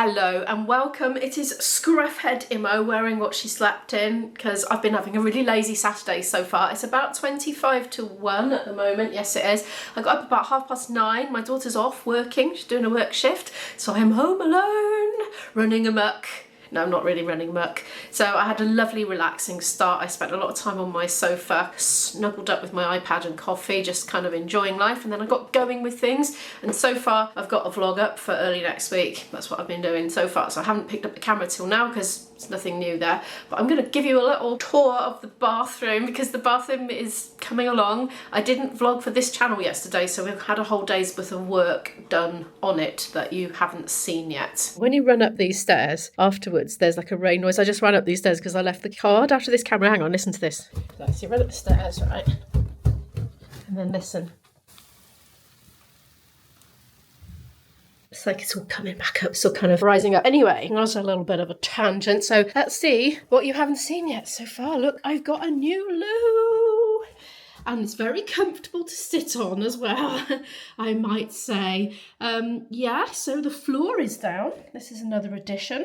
Hello and welcome. It is Scruffhead Imo wearing what she slept in because I've been having a really lazy Saturday so far. It's about 25 to 1 at the moment. Yes, it is. I got up about 9:30. My daughter's off working. She's doing a work shift. So I'm home alone, running amok. No, I'm not really running amok. So I had a lovely relaxing start. I spent a lot of time on my sofa, snuggled up with my iPad and coffee, just kind of enjoying life. And then I got going with things. And so far I've got a vlog up for early next week. That's what I've been doing so far. So I haven't picked up the camera till now because there's nothing new there. But I'm going to give you a little tour of the bathroom because the bathroom is coming along. I didn't vlog for this channel yesterday, so we've had a whole day's worth of work done on it that you haven't seen yet. When you run up these stairs afterwards, there's like a rain noise. I just ran up these stairs because I left the card after this camera. Hang on, listen to this. So you run up the stairs, right? And then listen. It's like it's all coming back up, so kind of rising up. Anyway, that was a little bit of a tangent. So let's see what you haven't seen yet so far. Look, I've got a new loo. And it's very comfortable to sit on as well, I might say. Yeah, so the floor is down. This is another addition.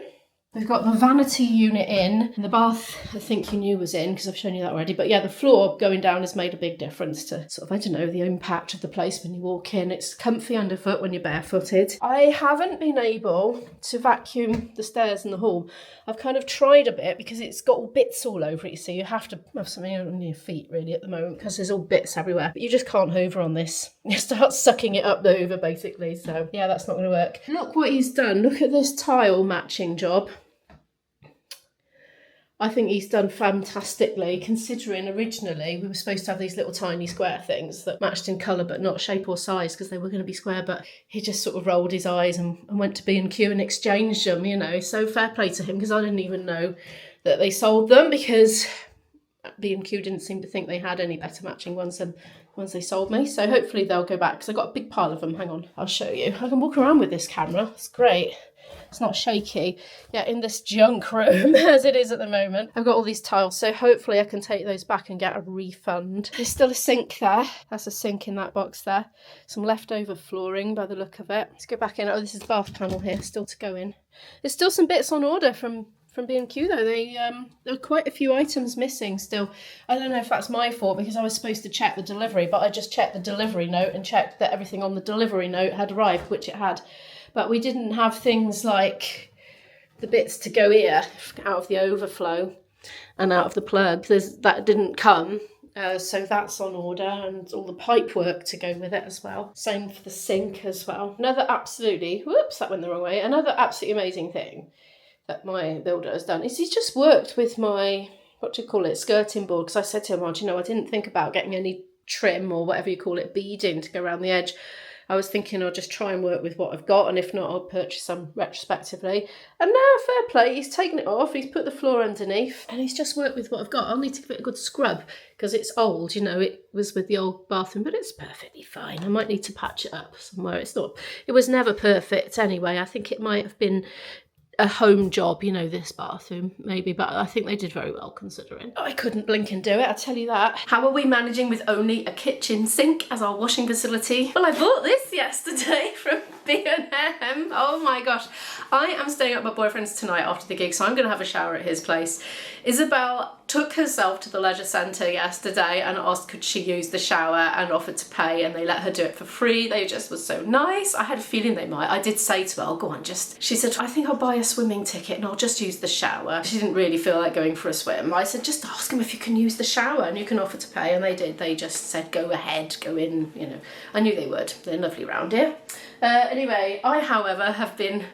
We've got the vanity unit in, and the bath I think you knew was in because I've shown you that already. But yeah, the floor going down has made a big difference to sort of, I don't know, the impact of the place when you walk in. It's comfy underfoot when you're barefooted. I haven't been able to vacuum the stairs and the hall. I've kind of tried a bit because it's got all bits all over it. So you have to have something on your feet really at the moment because there's all bits everywhere. But you just can't hover on this. You start sucking it up the hoover basically. So yeah, that's not going to work. Look what he's done. Look at this tile matching job. I think he's done fantastically considering originally we were supposed to have these little tiny square things that matched in colour but not shape or size because they were going to be square, but he just sort of rolled his eyes and went to B&Q and exchanged them, you know, so fair play to him because I didn't even know that they sold them because B&Q didn't seem to think they had any better matching ones than ones they sold me. So hopefully they'll go back because I've got a big pile of them. Hang on, I'll show you. I can walk around with this camera, it's great. It's not shaky. Yeah, in this junk room as it is at the moment. I've got all these tiles, so hopefully I can take those back and get a refund. There's still a sink there. That's a sink in that box there. Some leftover flooring by the look of it. Let's go back in. Oh, this is the bath panel here, still to go in. There's still some bits on order from B&Q though. There are quite a few items missing still. I don't know if that's my fault because I was supposed to check the delivery, but I just checked the delivery note and checked that everything on the delivery note had arrived, which it had. But we didn't have things like the bits to go here out of the overflow and out of the plug. That didn't come. So that's on order and all the pipe work to go with it as well. Same for the sink as well. Another absolutely, whoops, that went the wrong way. Another absolutely amazing thing that my builder has done is he's just worked with my, skirting board. Because I said to him, well, you know, I didn't think about getting any trim or whatever you call it, beading to go around the edge. I was thinking I'll just try and work with what I've got, and if not, I'll purchase some retrospectively. And now, fair play, he's taken it off, he's put the floor underneath, and he's just worked with what I've got. I'll need to give it a good scrub, because it's old, you know, it was with the old bathroom, but it's perfectly fine. I might need to patch it up somewhere. It was never perfect anyway. I think it might have been a home job, you know, this bathroom maybe, but I think they did very well considering. I couldn't blink and do it, I tell you that. How are we managing with only a kitchen sink as our washing facility? Well, I bought this yesterday from B&M. Oh my gosh. I am staying at my boyfriend's tonight after the gig, so I'm going to have a shower at his place. Isabel took herself to the leisure centre yesterday and asked could she use the shower and offered to pay, and they let her do it for free. They just were so nice. I had a feeling they might. I did say to her, oh, go on, she said, I think I'll buy a swimming ticket and I'll just use the shower. She didn't really feel like going for a swim. I said, just ask them if you can use the shower and you can offer to pay, and they did. They just said, go ahead, go in, you know. I knew they would. They're lovely round here. Anyway, I, however, have been,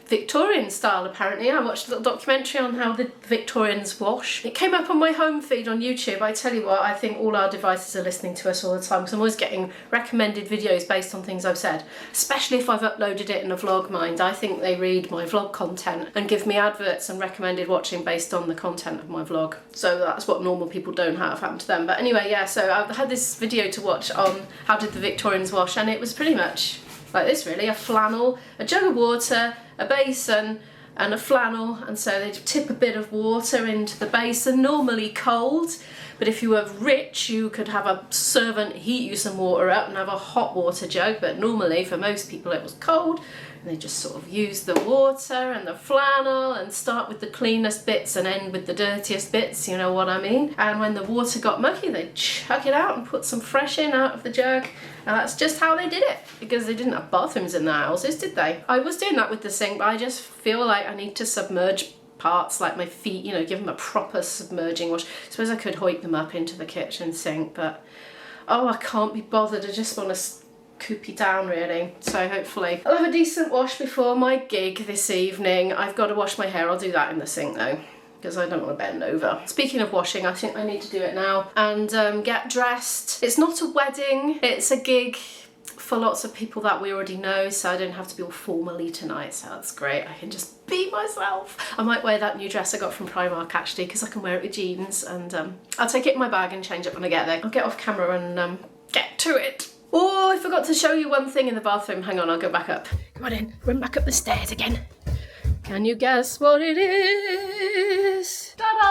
Victorian style apparently. I watched a little documentary on how the Victorians wash. It came up on my home feed on YouTube. I tell you what, I think all our devices are listening to us all the time because I'm always getting recommended videos based on things I've said, especially if I've uploaded it in a vlog mind. I think they read my vlog content and give me adverts and recommended watching based on the content of my vlog. So that's what normal people don't have happen to them. But anyway, yeah, so I had this video to watch on how did the Victorians wash, and it was pretty much like this really: a flannel, a jug of water, a basin and a flannel, and so they'd tip a bit of water into the basin, normally cold, but if you were rich you could have a servant heat you some water up and have a hot water jug, but normally for most people it was cold. And they just sort of use the water and the flannel and start with the cleanest bits and end with the dirtiest bits, you know what I mean? And when the water got mucky, they'd chuck it out and put some fresh in out of the jug. And that's just how they did it, because they didn't have bathrooms in their houses, did they? I was doing that with the sink, but I just feel like I need to submerge parts like my feet, you know, give them a proper submerging wash. I suppose I could hoik them up into the kitchen sink, but oh, I can't be bothered. I just want to coopy down really. So hopefully I'll have a decent wash before my gig this evening. I've got to wash my hair. I'll do that in the sink though, because I don't want to bend over. Speaking of washing, I think I need to do it now and get dressed. It's not a wedding, it's a gig for lots of people that we already know, so I don't have to be all formally tonight, so that's great. I can just be myself. I might wear that new dress I got from Primark actually, because I can wear it with jeans, and I'll take it in my bag and change it when I get there. I'll get off camera and get to it. Oh, I forgot to show you one thing in the bathroom. Hang on, I'll go back up. Come on in, run back up the stairs again. Can you guess what it is? Ta-da!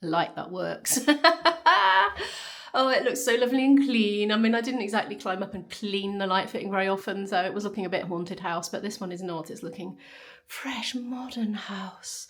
Light that works. Oh, it looks so lovely and clean. I mean, I didn't exactly climb up and clean the light fitting very often, so it was looking a bit haunted house, but this one is not. It's looking fresh, modern house.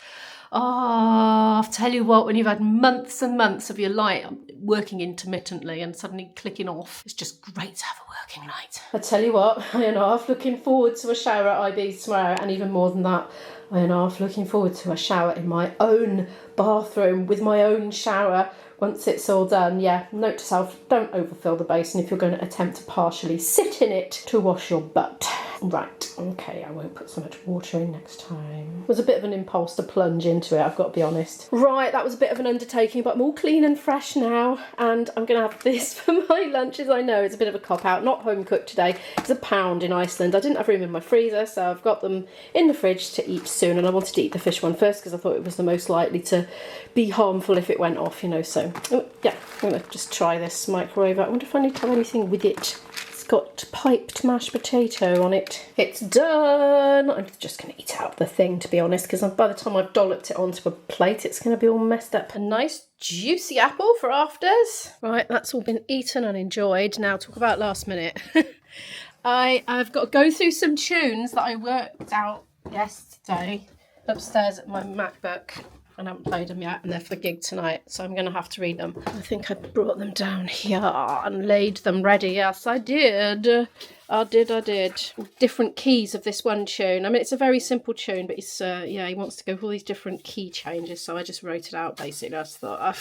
Oh, I'll tell you what, when you've had months and months of your light working intermittently and suddenly clicking off, it's just great to have a working light. I tell you what, I am half looking forward to a shower at IB's tomorrow, and even more than that, I am half looking forward to a shower in my own bathroom with my own shower once it's all done. Yeah, note to self, don't overfill the basin if you're going to attempt to partially sit in it to wash your butt. Right, okay, I won't put so much water in next time. It was a bit of an impulse to plunge into it, I've got to be honest. Right, that was a bit of an undertaking, but I'm all clean and fresh now, and I'm going to have this for my lunches. I know it's a bit of a cop-out, not home cooked today. It's £1 in Iceland. I didn't have room in my freezer, so I've got them in the fridge to eat soon, and I wanted to eat the fish one first because I thought it was the most likely to be harmful if it went off, you know, so yeah, I'm going to just try this microwave. I wonder if I need to have anything with it. Got piped mashed potato on it. It's done. I'm just going to eat out the thing, to be honest, because by the time I've dolloped it onto a plate, it's going to be all messed up. A nice juicy apple for afters. Right, that's all been eaten and enjoyed. Now talk about last minute. I've got to go through some tunes that I worked out yesterday upstairs at my MacBook. I haven't played them yet, and they're for the gig tonight, so I'm going to have to read them. I think I brought them down here and laid them ready. Yes, I did. I did. Different keys of this one tune. I mean, it's a very simple tune, but it's, yeah, he wants to go for all these different key changes, so I just wrote it out, basically. I just thought,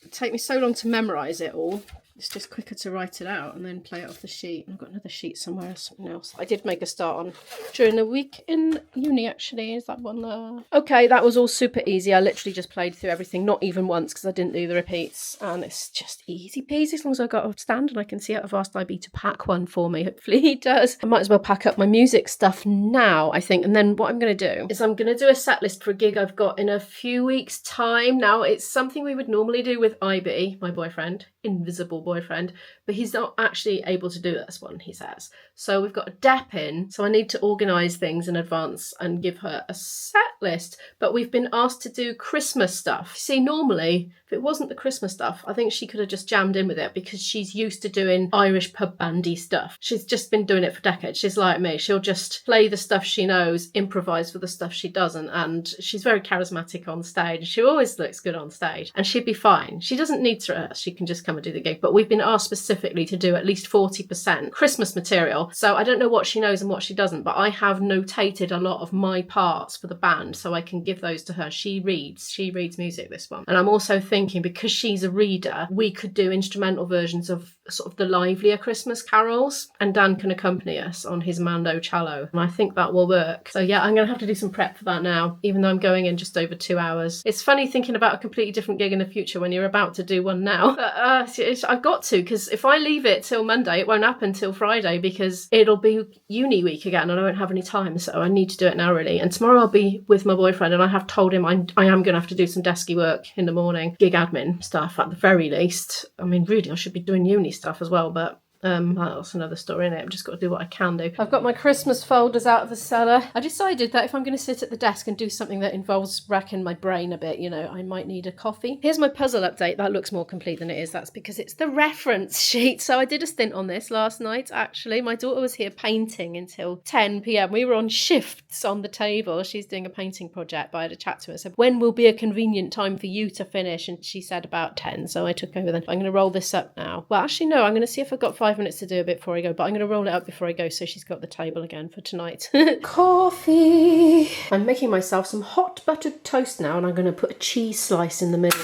it'd take me so long to memorise it all. It's just quicker to write it out and then play it off the sheet. I've got another sheet somewhere, something else. I did make a start on during the week in uni, actually. Is that one there? Okay, that was all super easy. I literally just played through everything, not even once, because I didn't do the repeats. And it's just easy peasy, as long as I've got a stand and I can see it. I've asked IB to pack one for me. Hopefully he does. I might as well pack up my music stuff now, I think. And then what I'm going to do is I'm going to do a set list for a gig I've got in a few weeks' time. Now, it's something we would normally do with IB, my boyfriend, invisible boyfriend, but he's not actually able to do this one, he says. So we've got a dep in, so I need to organise things in advance and give her a set list, but we've been asked to do Christmas stuff. See, normally, if it wasn't the Christmas stuff, I think she could have just jammed in with it because she's used to doing Irish pub bandy stuff. She's just been doing it for decades. She's like me. She'll just play the stuff she knows, improvise for the stuff she doesn't, and she's very charismatic on stage. She always looks good on stage, and she'd be fine. She doesn't need to rehearse. She can just come and do the gig, but we've been asked specifically to do at least 40% Christmas material. So I don't know what she knows and what she doesn't, but I have notated a lot of my parts for the band so I can give those to her. She reads music, this one. And I'm also thinking, because she's a reader, we could do instrumental versions of sort of the livelier Christmas carols, and Dan can accompany us on his mando cello, and I think that will work. So yeah, I'm going to have to do some prep for that now, even though I'm going in just over 2 hours. It's funny thinking about a completely different gig in the future when you're about to do one now. But I've got to, because if I leave it till Monday, it won't happen till Friday, because it'll be uni week again and I won't have any time, so I need to do it now really. And tomorrow I'll be with my boyfriend, and I have told him I am going to have to do some desky work in the morning, gig admin stuff at the very least. I mean, really, I should be doing uni stuff as well, but That's another story, innit? I've just got to do what I can do. I've got my Christmas folders out of the cellar. I decided that if I'm going to sit at the desk and do something that involves racking my brain a bit, you know, I might need a coffee. Here's my puzzle update. That looks more complete than it is. That's because it's the reference sheet. So I did a stint on this last night, actually. My daughter was here painting until 10 p.m. We were on shifts on the table. She's doing a painting project, but I had a chat to her. So when will be a convenient time for you to finish? And she said about 10. So I took over then. I'm going to roll this up now. Well, actually, no, I'm going to see if I've got 5 minutes to do a bit before I go, but I'm going to roll it up before I go so she's got the table again for tonight. Coffee! I'm making myself some hot buttered toast now, and I'm going to put a cheese slice in the middle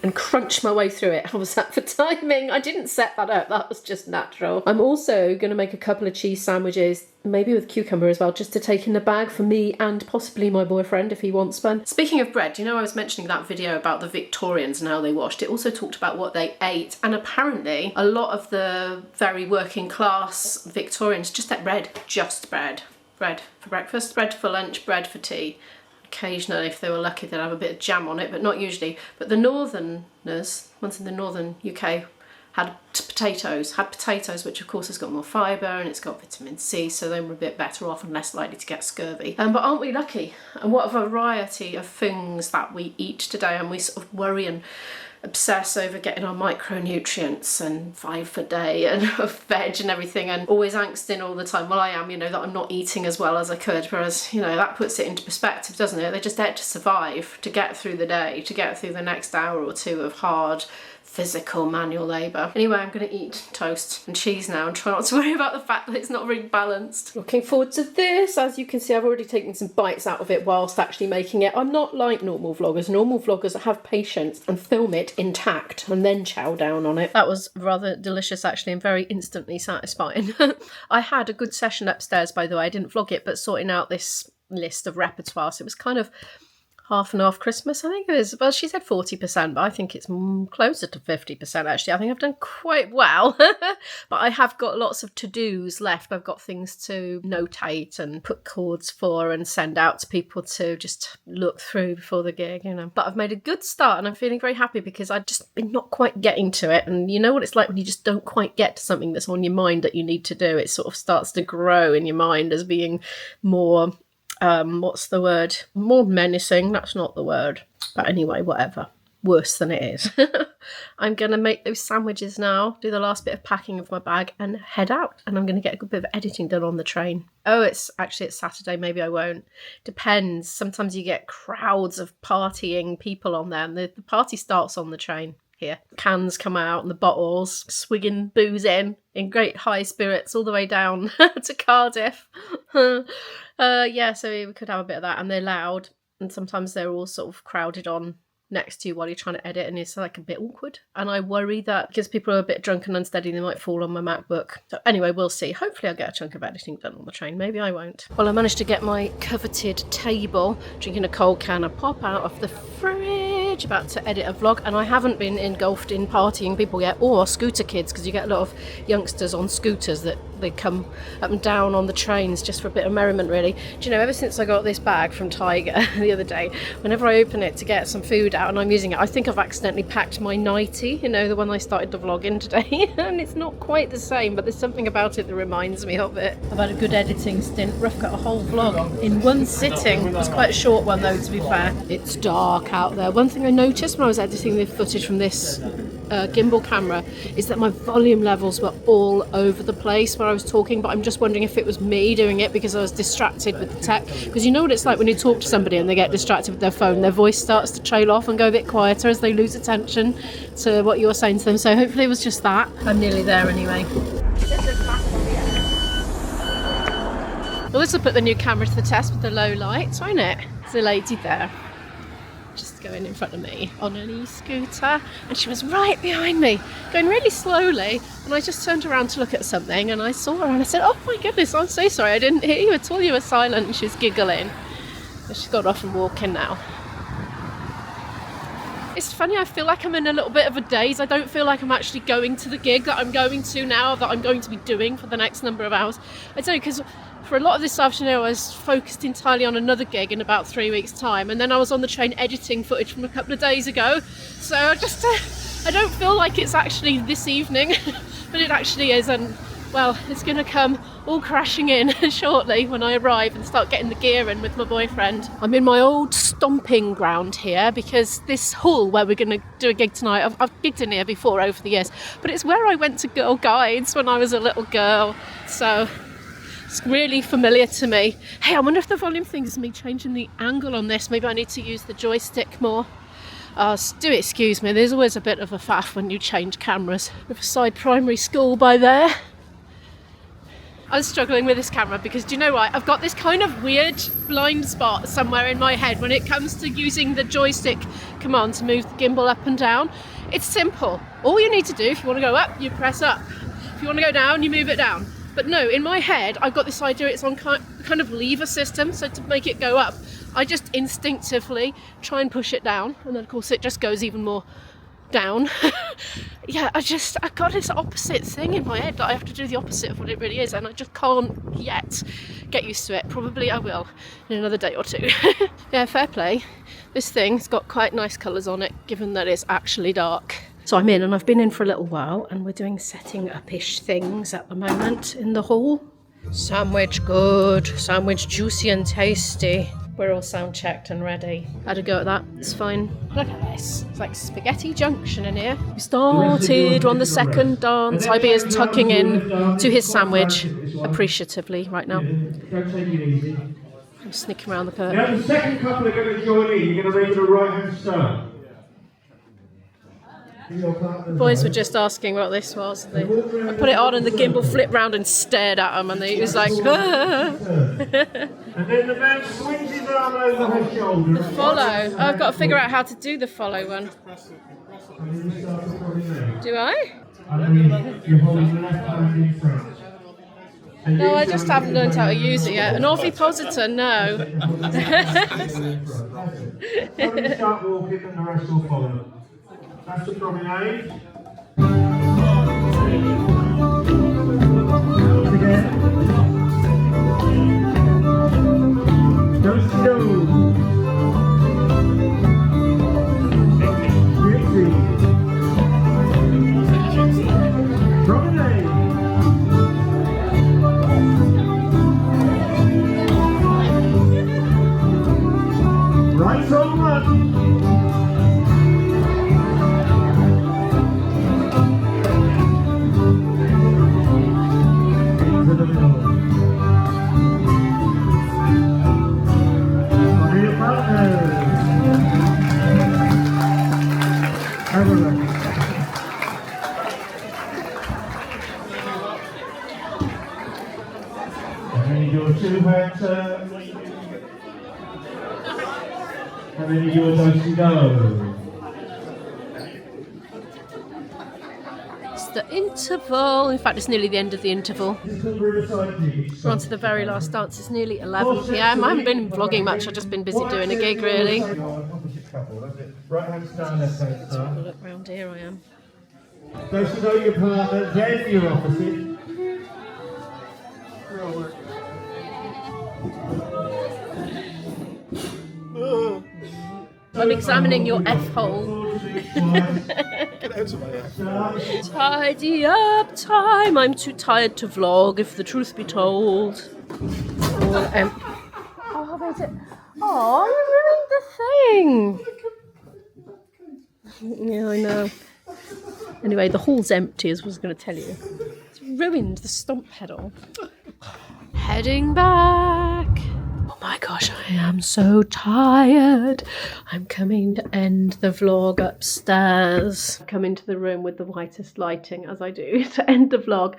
and crunch my way through it. How was that for timing? I didn't set that up, that was just natural. I'm also going to make a couple of cheese sandwiches, maybe with cucumber as well, just to take in the bag for me and possibly my boyfriend if he wants one. Speaking of bread, you know I was mentioning that video about the Victorians and how they washed. It also talked about what they ate, and apparently a lot of the very working class Victorians just ate bread. Just bread. Bread for breakfast, bread for lunch, bread for tea. Occasionally, if they were lucky, they'd have a bit of jam on it, but not usually. But the northerners, ones in the northern UK, had potatoes, which of course has got more fibre and it's got vitamin C, so they were a bit better off and less likely to get scurvy. But aren't we lucky? And what a variety of things that we eat today, and we sort of worry and obsess over getting our micronutrients and 5 a day and veg and everything, and always angsting all the time. Well, I am, you know, that I'm not eating as well as I could, whereas, you know, that puts it into perspective, doesn't it? They're just there to survive, to get through the day, to get through the next hour or two of hard physical manual labour. Anyway, I'm going to eat toast and cheese now and try not to worry about the fact that it's not very balanced. Looking forward to this. As you can see, I've already taken some bites out of it whilst actually making it. I'm not like normal vloggers. Normal vloggers have patience and film it intact and then chow down on it. That was rather delicious actually, and very instantly satisfying. I had a good session upstairs, by the way. I didn't vlog it, but sorting out this list of repertoire. So it was kind of half and half Christmas, I think it was. Well, she said 40%, but I think it's closer to 50% actually. I think I've done quite well. But I have got lots of to-dos left. I've got things to notate and put chords for and send out to people to just look through before the gig, you know. But I've made a good start and I'm feeling very happy because I've just been not quite getting to it. And you know what it's like when you just don't quite get to something that's on your mind that you need to do. It sort of starts to grow in your mind as being more what's the word? More menacing. That's not the word. But anyway, whatever. Worse than it is. I'm going to make those sandwiches now, do the last bit of packing of my bag and head out. And I'm going to get a good bit of editing done on the train. Oh, it's Saturday. Maybe I won't. Depends. Sometimes you get crowds of partying people on there. And the party starts on the train. Here, cans come out and the bottles, swigging booze in great high spirits all the way down to Cardiff. Yeah, so we could have a bit of that, and they're loud, and sometimes they're all sort of crowded on next to you while you're trying to edit, and it's like a bit awkward. And I worry that because people are a bit drunk and unsteady, they might fall on my MacBook. So anyway, we'll see. Hopefully I'll get a chunk of editing done on the train. Maybe I won't. Well, I managed to get my coveted table, drinking a cold can of pop out of the fridge, about to edit a vlog, and I haven't been engulfed in partying people yet, or scooter kids, because you get a lot of youngsters on scooters that they come up and down on the trains just for a bit of merriment, really. Do you know, ever since I got this bag from Tiger the other day, whenever I open it to get some food out and I'm using it, I think I've accidentally packed my nightie, you know, the one I started the vlog in today, and it's not quite the same, but there's something about it that reminds me of it. I've had a good editing stint, rough cut a whole vlog in one sitting. It's quite a short one though, to be fair. It's dark out there. One thing I noticed when I was editing the footage from this gimbal camera is that my volume levels were all over the place where I was talking, but I'm just wondering if it was me doing it because I was distracted with the tech. Because you know what it's like when you talk to somebody and they get distracted with their phone, their voice starts to trail off and go a bit quieter as they lose attention to what you're saying to them. So hopefully it was just that. I'm nearly there anyway. Well, this will put the new camera to the test with the low lights, won't it? There's a lady there, just going in front of me on an e-scooter, and she was right behind me going really slowly, and I just turned around to look at something and I saw her and I said, oh my goodness, I'm so sorry, I didn't hear you at all, you were silent. And she was giggling, but she's got off and walking now. It's funny, I feel like I'm in a little bit of a daze. I don't feel like I'm actually going to the gig that I'm going to now, that I'm going to be doing for the next number of hours. I don't know, because for a lot of this afternoon I was focused entirely on another gig in about 3 weeks' time, and then I was on the train editing footage from a couple of days ago. So I just I don't feel like it's actually this evening, but it actually is, and well, it's going to come all crashing in shortly when I arrive and start getting the gear in with my boyfriend. I'm in my old stomping ground here because this hall where we're going to do a gig tonight, I've gigged in here before over the years, but it's where I went to Girl Guides when I was a little girl, so it's really familiar to me. Hey, I wonder if the volume thing is me changing the angle on this. Maybe I need to use the joystick more. Do excuse me, there's always a bit of a faff when you change cameras. Riverside Primary School by there. I was struggling with this camera because, do you know what? I've got this kind of weird blind spot somewhere in my head when it comes to using the joystick command to move the gimbal up and down. It's simple. All you need to do, if you want to go up, you press up. If you want to go down, you move it down. But no, in my head, I've got this idea it's on kind of lever system, so to make it go up, I just instinctively try and push it down, and then of course it just goes even more down. Yeah, I got this opposite thing in my head that I have to do the opposite of what it really is, and I just can't yet get used to it. Probably I will in another day or two. Yeah, fair play. This thing's got quite nice colours on it, given that it's actually dark. So I'm in, and I've been in for a little while, and we're doing setting up-ish things at the moment in the hall. Sandwich good, sandwich juicy and tasty. We're all sound checked and ready. Had a go at that, it's fine. Look at this, it's like Spaghetti Junction in here. We started on the second dance. IB is tucking in to his sandwich appreciatively right now. I'm sneaking around the curtain. Now the second couple are going to join in. You're going to make it a right-hand stone. The boys were just asking what this was. I put it on and the gimbal flipped round and stared at him, and he was like, ah. And then the man swings his arm over her shoulder. The follow. Oh, I've got to figure out how to do the follow one. Do I? You hold the left hand in front. No, I just haven't learned how to use it yet. An ovipositor, no. Start walking and the rest will follow. That's the promenade. Again. Don't go. Promenade. Right on one. And then you do a do-si-do. It's the interval. In fact, it's nearly the end of the interval. We're on to the very last dance. It's nearly 11 PM. I haven't been vlogging much. I've just been busy doing a gig, really. Right hand stand, left hand Have a stand. look round here. I am. Do-si-do your partner, then your opposite. I'm examining your F-hole. Tidy up time. I'm too tired to vlog, if the truth be told. Oh, wait it. Oh, you ruined the thing. Yeah, I know. Anyway, the hall's empty, as I was going to tell you. It's ruined the stomp pedal. Heading back. Oh my gosh, I am so tired. I'm coming to end the vlog upstairs. Come into the room with the whitest lighting, as I do, to end the vlog.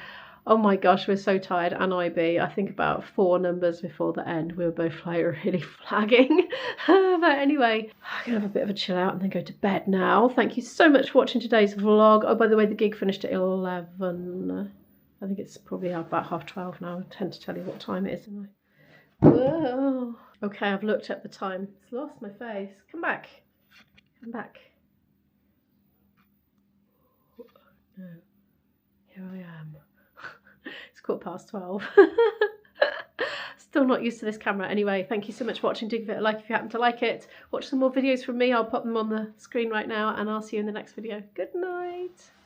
Oh my gosh, we're so tired. And IB, I think about 4 numbers before the end, we were both like really flagging. But anyway, I'm gonna have a bit of a chill out and then go to bed now. Thank you so much for watching today's vlog. Oh, by the way, the gig finished at 11. I think it's probably about 12:30 now. I tend to tell you what time it is, don't I? Whoa. Okay, I've looked at the time. It's lost my face. Come back. Come back. No. Here I am. It's 12:15. Still Still not used to this camera. Anyway, thank you so much for watching. Do give it a like if you happen to like it. Watch some more videos from me. I'll pop them on the screen right now, and I'll see you in the next video. Good night.